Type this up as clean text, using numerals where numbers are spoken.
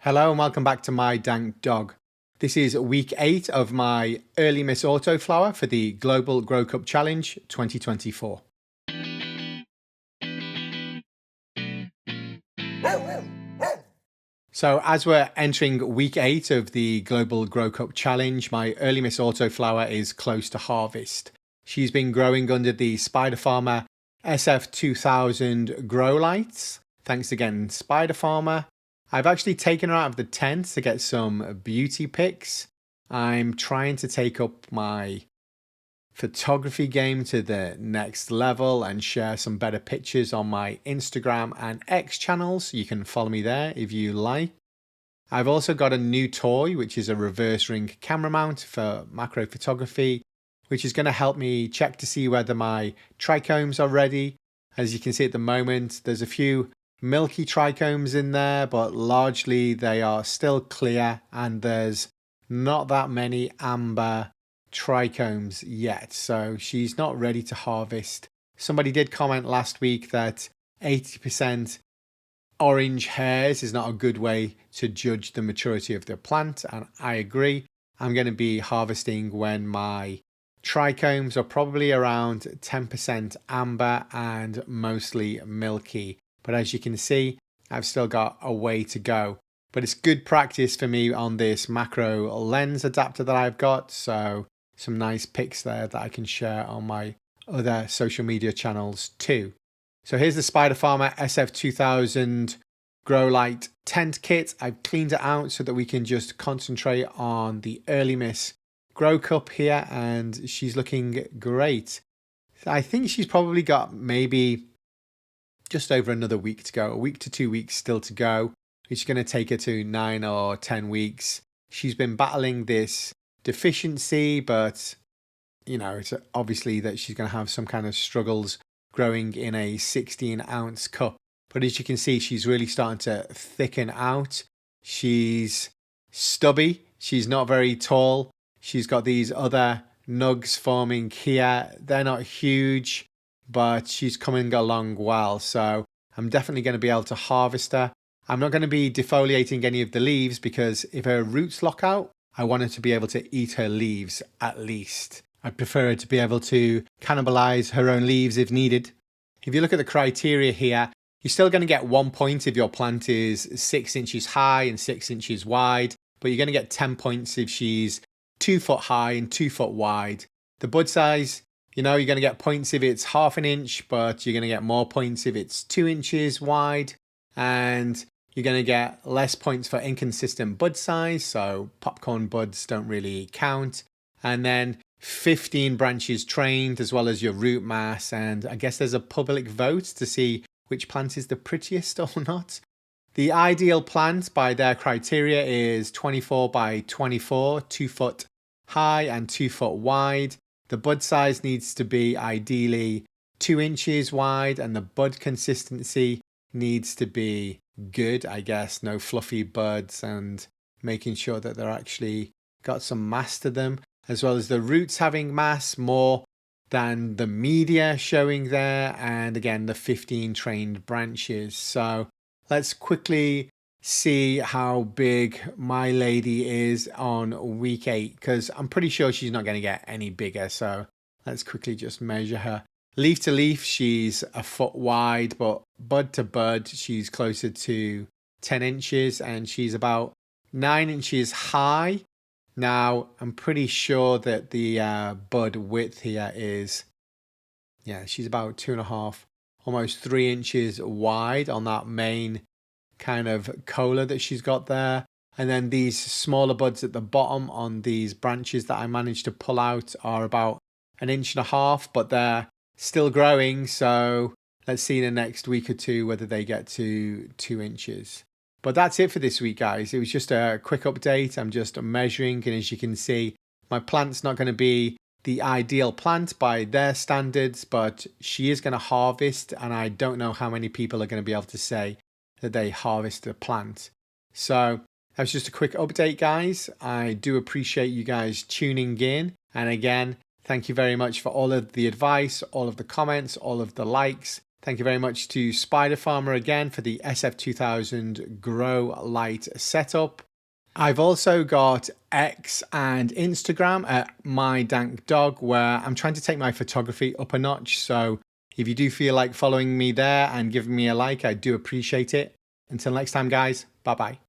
Hello and welcome back to My Dank Dog. This is week 8 of my early miss autoflower for the Global Grow Cup Challenge 2024. So as we're entering week 8 of the Global Grow Cup Challenge, my early miss autoflower is close to harvest. She's been growing under the Spider Farmer SF2000 grow lights. Thanks again, Spider Farmer. I've actually taken her out of the tent to get some beauty pics. I'm trying to take up my photography game to the next level and share some better pictures on my Instagram and X channels. You can follow me there if you like. I've also got a new toy, which is a reverse ring camera mount for macro photography, which is going to help me check to see whether my trichomes are ready. As you can see at the moment, there's a few milky trichomes in there, but largely they are still clear and there's not that many amber trichomes yet, so she's not ready to harvest. Somebody did comment last week that 80% orange hairs is not a good way to judge the maturity of the plant, and I agree. I'm going to be harvesting when my trichomes are probably around 10% amber and mostly milky. But as you can see, I've still got a way to go. But it's good practice for me on this macro lens adapter that I've got. So some nice pics there that I can share on my other social media channels too. So here's the Spider Farmer SF2000 Grow Light tent kit. I've cleaned it out so that we can just concentrate on the early miss Grow Cup here, and she's looking great. I think she's probably got maybe just over another week to go, a week to 2 weeks still to go. It's going to take her to 9 or 10 weeks. She's been battling this deficiency, but you know, it's obviously that she's going to have some kind of struggles growing in a 16-ounce cup. But as you can see, she's really starting to thicken out. She's stubby. She's not very tall. She's got these other nugs forming here. They're not huge, but she's coming along well. So I'm definitely going to be able to harvest her. I'm not going to be defoliating any of the leaves because if her roots lock out, I want her to be able to eat her leaves at least. I prefer her to be able to cannibalize her own leaves if needed. If you look at the criteria here, you're still going to get 1 point if your plant is 6 inches high and 6 inches wide, but you're going to get 10 points if she's 2 foot high and 2 foot wide. The bud size, you know, you're going to get points if it's ½ an inch, but you're going to get more points if it's 2 inches wide, and you're going to get less points for inconsistent bud size, so popcorn buds don't really count. And then 15 branches trained, as well as your root mass, and I guess there's a public vote to see which plant is the prettiest or not. The ideal plant by their criteria is 24 by 24, 2 foot high and 2 foot wide. The bud size needs to be ideally 2 inches wide, and the bud consistency needs to be good, I guess. No fluffy buds, and making sure that they're actually got some mass to them, as well as the roots having mass more than the media showing there, and again the 15 trained branches. So let's quickly see how big my lady is on week 8, because I'm pretty sure she's not going to get any bigger. So let's quickly just measure her. Leaf to leaf, she's a foot wide, but bud to bud, she's closer to 10 inches, and she's about 9 inches high. Now, I'm pretty sure that the bud width here is, yeah, she's about 2.5, almost 3 inches wide on that main kind of cola that she's got there. And then these smaller buds at the bottom on these branches that I managed to pull out are about 1.5 inches, but they're still growing. So let's see in the next week or two whether they get to 2 inches. But that's it for this week, guys. It was just a quick update. I'm just measuring, and as you can see, my plant's not going to be the ideal plant by their standards, but she is going to harvest, and I don't know how many people are going to be able to say that they harvest a plant. So that was just a quick update, guys. I do appreciate you guys tuning in, and again, thank you very much for all of the advice, all of the comments, all of the likes. Thank you very much to Spider Farmer again for the SF2000 Grow Light setup. I've also got X and Instagram at My Dank Dog, where I'm trying to take my photography up a notch. So if you do feel like following me there and giving me a like, I do appreciate it. Until next time, guys, bye bye.